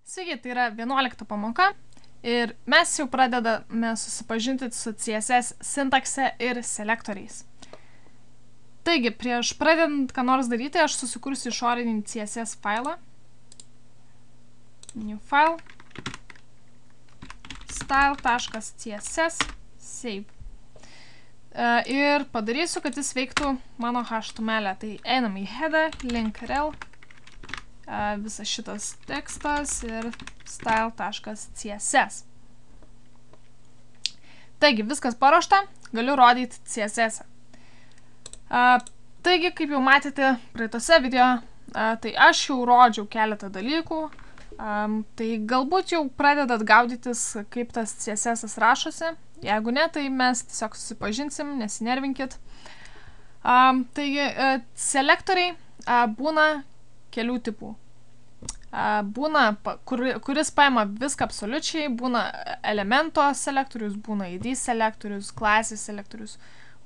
Sveiki, tai yra 11 pamoka ir mes jau pradedame susipažinti su CSS sintakse ir selektoriais. Taigi, prieš pradedant ką nors daryti, aš susikursiu išorinį CSS failą. New file. Style.css save. Ir padarysiu, kad jis veiktų mano HTML. Tai einam į header, link rel. Visas šitas tekstas ir style.css. Taigi, viskas paruošta, galiu rodyti CSS. Taigi, kaip jau matėte praeitose video, tai aš jau rodžiau keletą dalykų. Tai galbūt jau pradedat gaudytis, kaip tas CSS rašosi. Jeigu ne, tai mes tiesiog susipažinsim, nesinervinkit. Taigi, selektoriai būna kelių tipų. Būna, kuris paima viską absoliučiai, būna elemento selektorius, būna ID selektorius, klasės selektorius,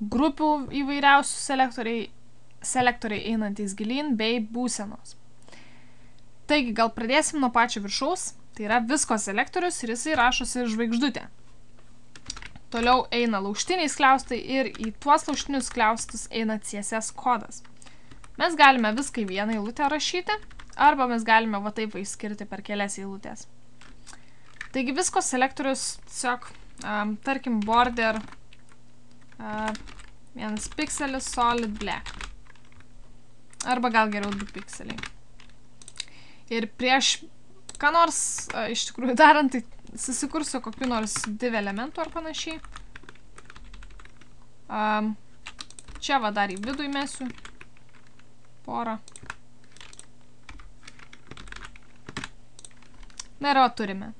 grupių įvairiausių selektoriai einantys gilyn bei būsenos. Taigi, gal pradėsim nuo pačio viršaus, tai yra visko selektorius ir jisai rašosi žvaigždutė. Toliau eina laužtiniai skliaustai ir į tuos laužtinius skliaustus eina CSS kodas. Mes galime viską į vieną eilutę rašyti, arba mes galime va taip išskirti per kelias eilutės. Taigi visko selektorius tiesiog, tarkim, border 1 pikselis solid black. Arba gal geriau 2 pikseliai. Ir prieš ką nors iš tikrųjų darant, tai susikursiu kokiu nors div elementų ar panašiai. Čia va dar į vidų įmesiu porą. Na ir va turime.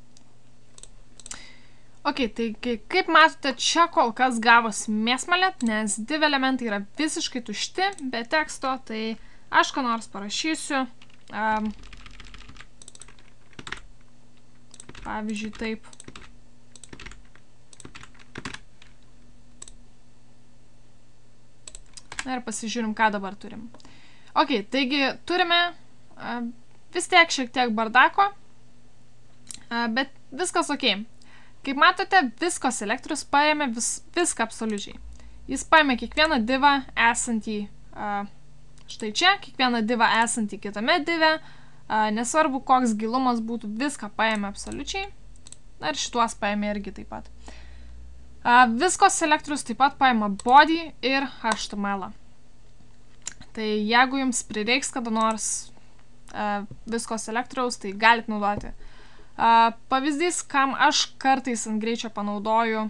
Ok, tai kaip matote, čia kol kas gavos mėsmalė, nes div elementai yra visiškai tušti, be teksto, tai aš ką nors parašysiu. Pavyzdžiui, taip. Na ir pasižiūrim, ką dabar turim. Ok, taigi turime vis tiek šiek tiek bardako, bet viskas ok. Kaip matote, visko selektorius paėmė viską absoliučiai. Jis paėmė kiekvieną divą esantį štai čia, kiekvieną divą esantį kitame dive, nesvarbu koks gilumas būtų, viską paėmė absoliučiai. Na ir šituos paėmė irgi taip pat. Visko selektorius taip pat paėmė body ir HTML. Tai jeigu jums prireiks kada nors visko selektoriaus, tai galit naudoti. Pavyzdys, kam aš kartais ant greičio panaudoju,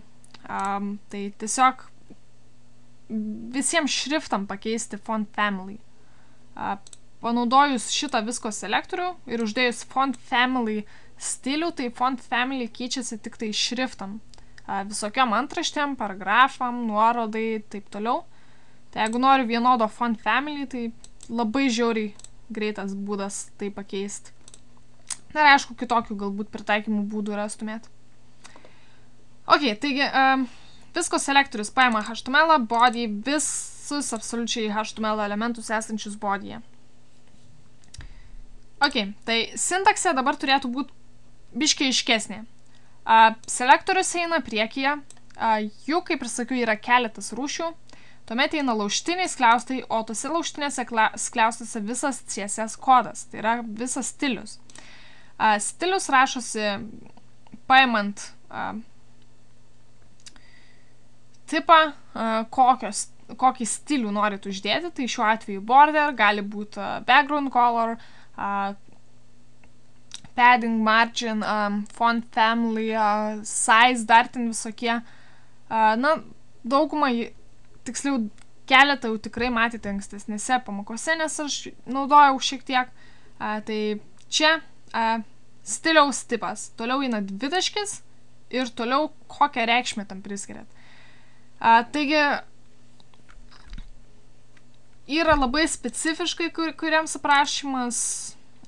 tai tiesiog visiems šriftam pakeisti font family. Panaudojus šitą visko selektorių ir uždėjus font family stilių, tai font family keičiasi tik tai šriftam. Visokiom antraštėm, paragrafam, nuorodai, taip toliau. Tai jeigu noriu vienodo font family, tai labai žiauriai greitas būdas tai pakeisti. Na ir aišku, kitokių galbūt pritaikymų būdų rastumėt. Ok, taigi, visko selektorius paima HTML, body, visus absoliučiai HTML elementus esančius bodyje. Ok, tai sintaksė dabar turėtų būti biškiai aiškesnė. Selektorius eina priekyje, jų, kaip ir sakiau, yra keletas rūšių. Tuomet eina laužtiniai skliaustai, o tose laužtinėse skliaustuose visas CSS kodas, tai yra visas stilius. Stilius rašosi paimant tipą, kokį stilių norit uždėti, tai šiuo atveju border, gali būti background color, padding, margin, font family, size, dar ten visokie. Na, daugumą, tiksliau keletą jau tikrai matėte ankstesnėse pamokose, nes aš naudojau šiek tiek. Tai čia stiliaus tipas, toliau eina dvitaškis ir toliau kokią reikšmę tam priskiriat. Taigi, yra labai specifiškai kuriems aprašymas.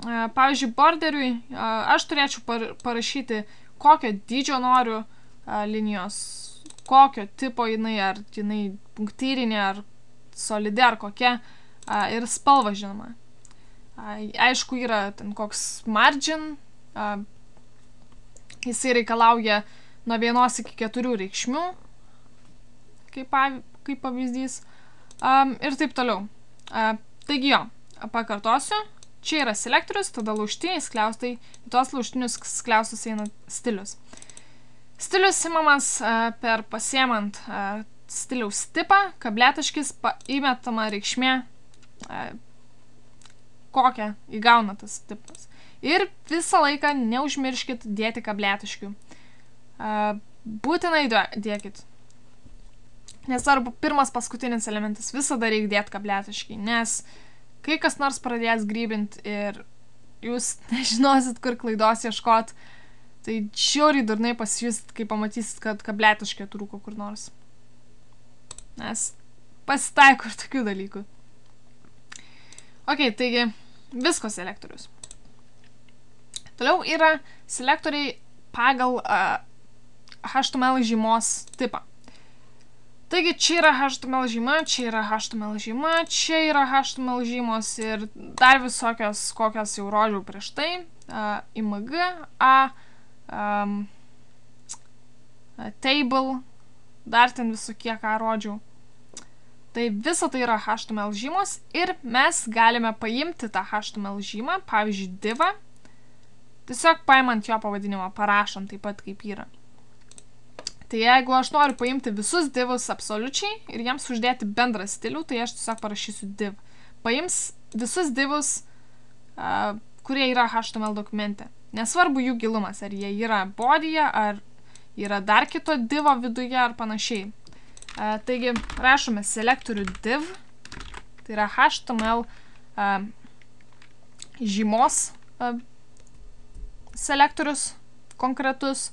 Pavyzdžiui, borderiui aš turėčiau parašyti, kokio dydžio noriu linijos, kokio tipo jinai, ar jinai punktyrinė, ar solidi, ar kokia, ir spalva žinoma. Aišku, yra ten koks margin, Jisai reikalauja nuo 1 iki 4 reikšmių, kaip pavyzdys, ir taip toliau. Taigi jo, pakartosiu, čia yra selektorius, tada laužtiniai skliaustai, į tuos laužtinius skliaustus eina stilius. Stilius imamas per pasiemant stiliaus tipą, kabletaškis įmetama reikšmė, kokią įgauna tas tipas. Ir visą laiką neužmirškit dėti kabletaškių. Būtinai dėkit. Nesvarbu, pirmas paskutinis elementas, visada reikia dėti kabletaškį, nes kai kas nors pradės grybinti ir jūs nežinosit, kur klaidos ieškot, tai žiauriai durnai pasijusit, kai pamatysit, kad kabletaškė trūko kur nors. Nes pasitaiko ir tokių dalykų. Ok, taigi visko selektorius. Toliau yra selektoriai pagal HTML žymos tipą. Taigi čia yra HTML žyma, čia yra HTML žyma, čia yra HTML žymos ir dar visokios, kokios jau rodžiau prieš tai. IMG, table, dar ten visokie, ką rodžiau. Tai visa tai yra HTML žymos ir mes galime paimti tą HTML žymą, pavyzdžiui, divą, tiesiog paimant jo pavadinimą, parašant taip pat kaip yra. Tai jeigu aš noriu paimti visus divus absoliučiai ir jiems uždėti bendrą stilių, tai aš tiesiog parašysiu div. Paims visus divus, kurie yra HTML dokumente. Nesvarbu jų gilumas, ar jie yra bodyje, ar yra dar kito divo viduje, ar panašiai. Taigi, rašome selektorių div, tai yra HTML žymos selektorius konkretus.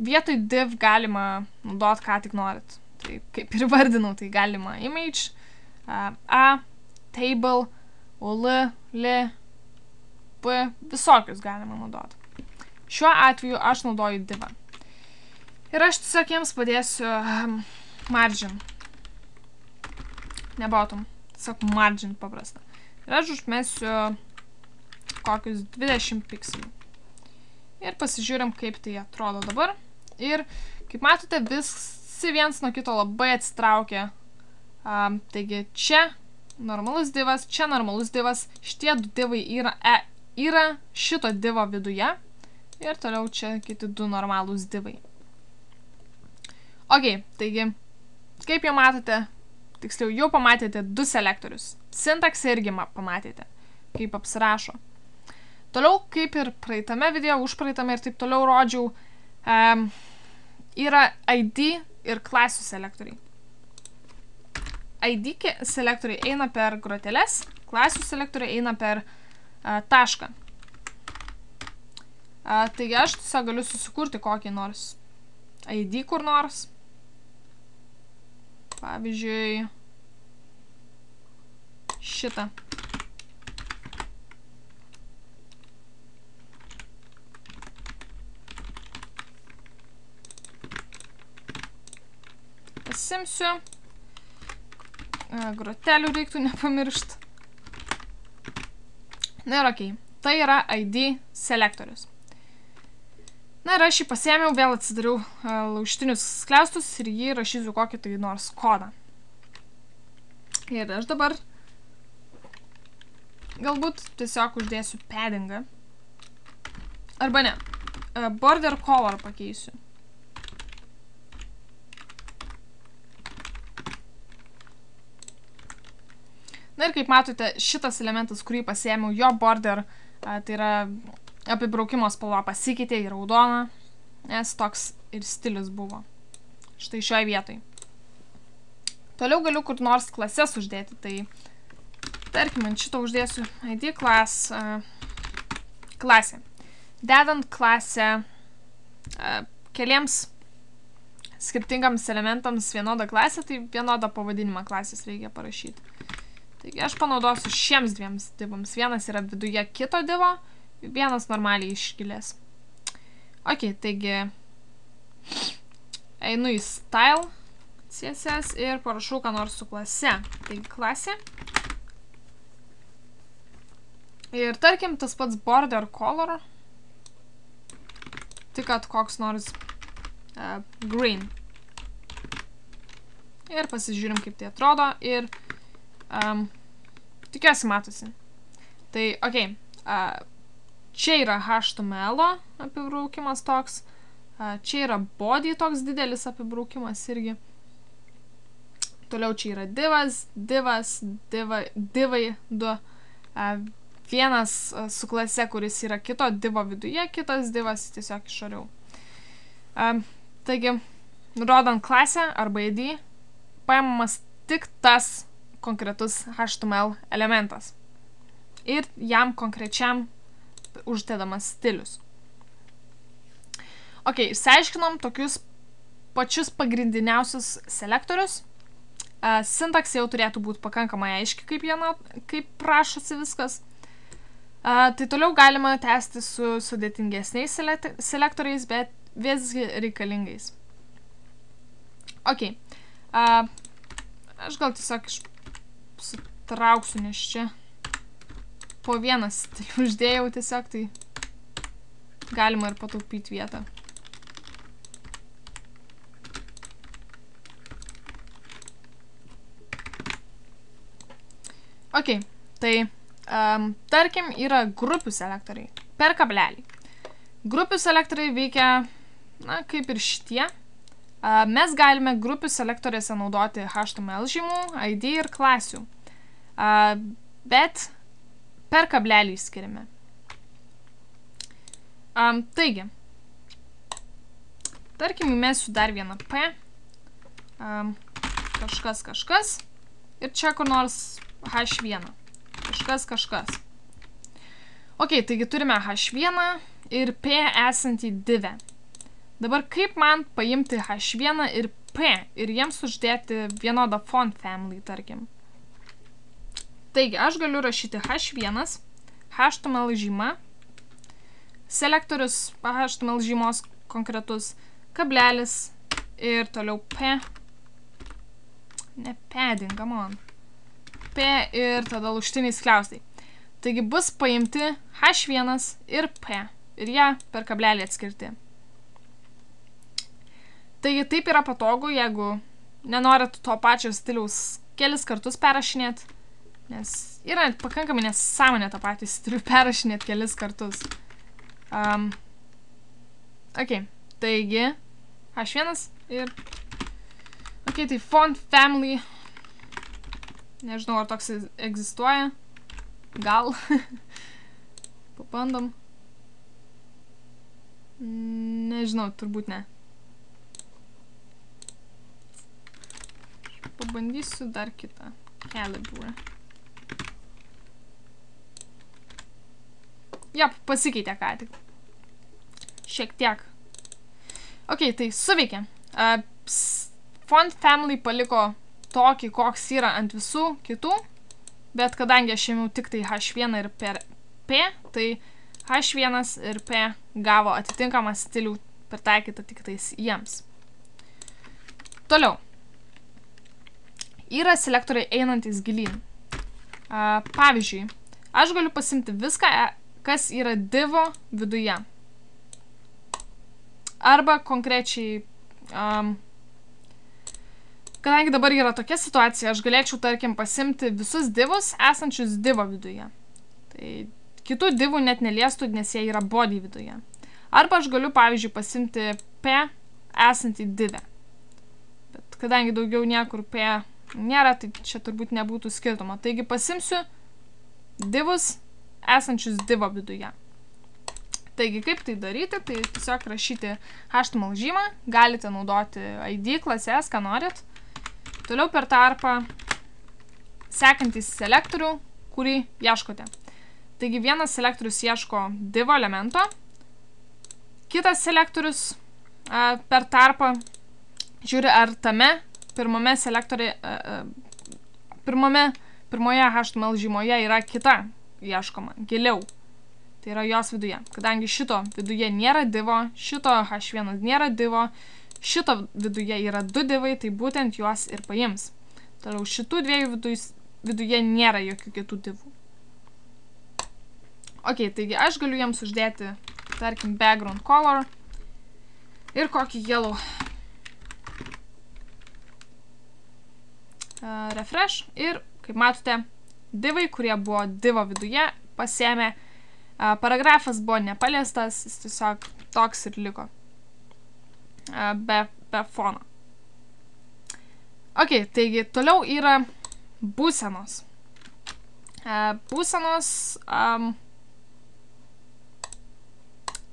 Vietoj div galima naudot ką tik norit. Tai kaip ir vardinau, tai galima image, table, ul, li, p, visokius galima naudot. Šiuo atveju aš naudoju divą. Ir aš tiesiog jiems padėsiu margin. Ne bottom, tiesiog margin paprasta. Ir aš užmesiu kokius 20 pikselių. Ir pasižiūrim, kaip tai atrodo dabar. Ir, kaip matote, visi viens nuo kito labai atsitraukia. Taigi, čia normalus divas, čia normalus divas. Šitie du divai yra šito divo viduje. Ir toliau čia kiti du normalūs divai. Ok, taigi, kaip jau matote, tiksliau, jau pamatėte du selektorius. Sintaksą irgi pamatėte, kaip apsirašo. Toliau, kaip ir praeitame video, užpraeitame ir taip toliau rodžiau, yra ID ir klasių selektoriai. ID selektoriai eina per groteles, klasių selektoriai eina per tašką. Taigi aš tiesiog galiu susikurti kokį nors ID kur nors. Pavyzdžiui, šitą. Pasimsiu. Grotelių reiktų nepamiršti. Na ir okei. Tai yra ID selektorius. Na ir aš jį pasiėmiau, vėl atsidariau laužtinius skliaustus ir jį rašysiu kokį tai nors kodą. Ir aš dabar galbūt tiesiog uždėsiu paddingą. Arba ne. Border color pakeisiu. Na ir kaip matote, šitas elementas, kurį pasiėmiau, jo border, tai yra apibraukimo spalva pasikeitė į raudoną, nes toks ir stilius buvo. Štai šioje vietoj. Toliau galiu kur nors klases uždėti, tai tarkim, ant šito uždėsiu ID class klasė. Dedant klasę keliems skirtingams elementams vienodą klasę, tai vienodą pavadinimą klasės reikia parašyti. Taigi aš panaudosiu šiems dviems divams. Vienas yra viduje kito divo, vienas normaliai iškilės. Ok, taigi einu į style CSS ir parašau ką nors su klase. Taigi klasė. Ir tarkim tas pats border color. tik kad koks nors green. Ir pasižiūrim, kaip tai atrodo ir tikiuosi matosi. Tai, okei, čia yra HTML apibraukimas toks, čia yra body toks didelis apibraukimas irgi. Toliau čia yra divas, divai du, vienas su klase, kuris yra kito divo viduje, kitas divas tiesiog išoriau. Taigi, nurodant klasę arba ID, paimamas tik tas konkretus HTML elementas ir jam konkrečiam uždedamas stilius. Ok, išsiaiškinom tokius pačius pagrindiniausius selektorius. Sintaksė jau turėtų būti pakankamai aiški, kaip prašosi viskas. Tai toliau galima tęsti su sudėtingesniais selektoriais, bet visgi reikalingais. Ok. Aš gal tiesiog sutrauksiu, nes čia po vieną stilių uždėjau tiesiog, tai galima ir pataupyti vietą. Ok, tai tarkim yra grupių selektoriai per kablelį. Grupių selektoriai veikia, na, kaip ir šitie. Mes galime grupių selektoriuose naudoti HTML žymų, ID ir klasių, bet per kablelį skiriame. Taigi, tarkim, įmesiu dar vieną P, kažkas, ir čia kur nors H1, kažkas. Ok, taigi turime H1 ir P esantį divę. Dabar kaip man paimti H1 ir P ir jiems uždėti vienodą font family, tarkim. Taigi, aš galiu rašyti H1, HTML žyma, selektorius HTML žymos konkretus, kablelis ir toliau P, ne padding, come on. P ir tada lūštiniai skliaustai. Taigi bus paimti H1 ir P ir jie per kablelį atskirti. Taigi taip yra patogu, jeigu nenorit to pačio stiliaus kelis kartus perrašinėti, nes yra pakankamai nesąmonė tą patį stilių perrašinėti kelis kartus. Ok, taigi H1 ir... Ok, tai font family... Nežinau, ar toks egzistuoja. Gal. Pabandom. Nežinau, turbūt ne. Pabandysiu dar kitą. Calibre. Jop, pasikeitė ką tik. Šiek tiek. Ok, tai suveikė. Font family paliko tokį, koks yra ant visų kitų, bet kadangi aš ėmiau tik tai H1 ir P, tai H1 ir P gavo atitinkamą stilių pritaikytą tik tais jiems. Toliau. Yra selektoriai einantis gilyn. Pavyzdžiui, aš galiu pasimti viską, kas yra divo viduje. Arba konkrečiai... Kadangi dabar yra tokia situacija, aš galėčiau, tarkim, pasimti visus divus esančius divo viduje. Tai kitų divų net neliestų, nes jie yra body viduje. Arba aš galiu, pavyzdžiui, pasimti P esantį divę. Bet kadangi daugiau niekur P nėra, tai čia turbūt nebūtų skirtumo. Taigi pasimsiu divus esančius divo viduje. Taigi, kaip tai daryti? Tai tiesiog rašyti HTML žymą, galite naudoti ID, klases, ką norit. Toliau per tarpą sekantys selektorių, kurį ieškote. Taigi vienas selektorius ieško divo elemento, kitas selektorius per tarpą žiūri, ar tame pirmoje HTML žymoje yra kita ieškoma, giliau. Tai yra jos viduje. Kadangi šito viduje nėra divo, šito H1 nėra divo, šito viduje yra du divai, tai būtent juos ir paims. Toliau šitų dviejų viduje nėra jokių kitų divų. Ok, taigi aš galiu jiems uždėti, tarkim, background color ir kokį yellow. Refresh ir, kaip matote, divai, kurie buvo divo viduje, pasiėmė. Paragrafas buvo nepaliestas, jis tiesiog toks ir liko. Be fono. Ok, taigi toliau yra būsenos. Būsenos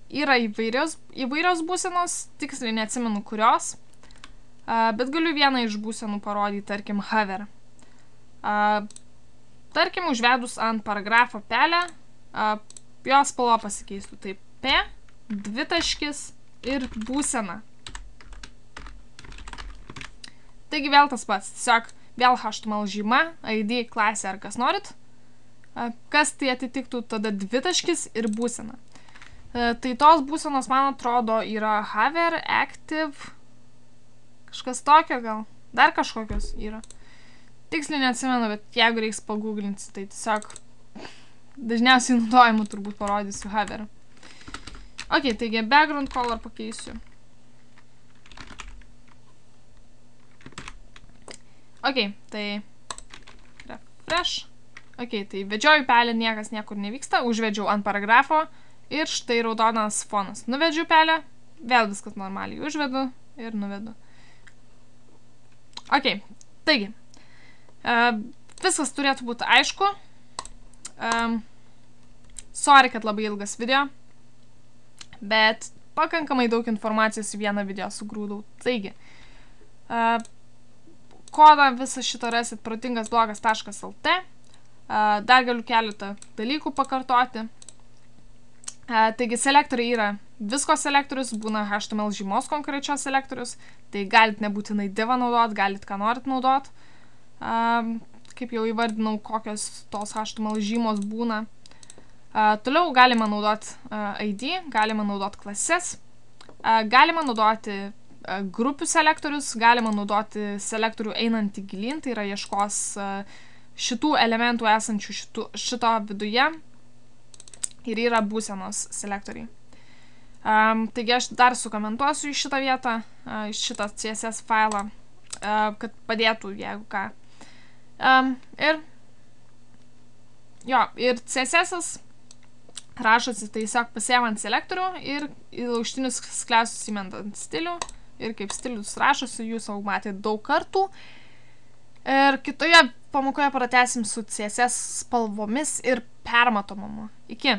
yra įvairios būsenos, tiksliai neatsimenu kurios, bet galiu vieną iš būsenų parodyti, tarkim, hover. Tarkim, užvedus ant paragrafo pelę, jos spalva pasikeistų. Tai P, dvitaškis ir būsena. Taigi vėl tas pats. Tiesiog vėl HTML žyma, ID, klasė ar kas norit. Kas tai atitiktų tada dvitaškis ir būsena. Tai tos būsenos, man atrodo, yra hover, active, kažkas tokio gal. Dar kažkokios yra. Tiksliai neatsimenu, bet jeigu reiks paguglinti, tai tiesiog dažniausiai naudojimų turbūt parodysiu hover. Ok, taigi background color pakeisiu. Ok, tai refresh. Ok, tai vedžioju pelę, niekas niekur nevyksta, užvedžiau ant paragrafo ir štai raudonas fonas. Nuvedžiu pelę, vėl viskas normaliai užvedu ir nuvedu. Ok, taigi, viskas turėtų būti aišku. Sorry, kad labai ilgas video, bet pakankamai daug informacijos į vieną video sugrūdau. Taigi, kodą visą šitą rasit protingasblogas.lt. Dar galiu keletą dalykų pakartoti. Taigi, selektoriai yra visko selektorius, būna HTML žymos konkrečios selektorius, tai galit nebūtinai divą naudot, galit ką norit naudot. Kaip jau įvardinau, kokios tos HTML žymos būna. Toliau galima naudoti ID, galima naudoti klases, galima naudoti grupių selektorius, galima naudoti selektorių einantį gilyn, tai yra ieškos šitų elementų esančių šito viduje ir yra būsenos selektoriai. Taigi aš dar sukomentuosiu į šitą vietą, į šitą CSS failą, kad padėtų, jeigu ką. Ir CSS rašosi tiesiog pasiemant selektorių ir į laužtinius sklesus įmentant stilių. Ir kaip stilius rašosi, jūs jau matėte daug kartų. Ir kitoje pamokoje pratęsim su CSS spalvomis ir permatomumu. Iki.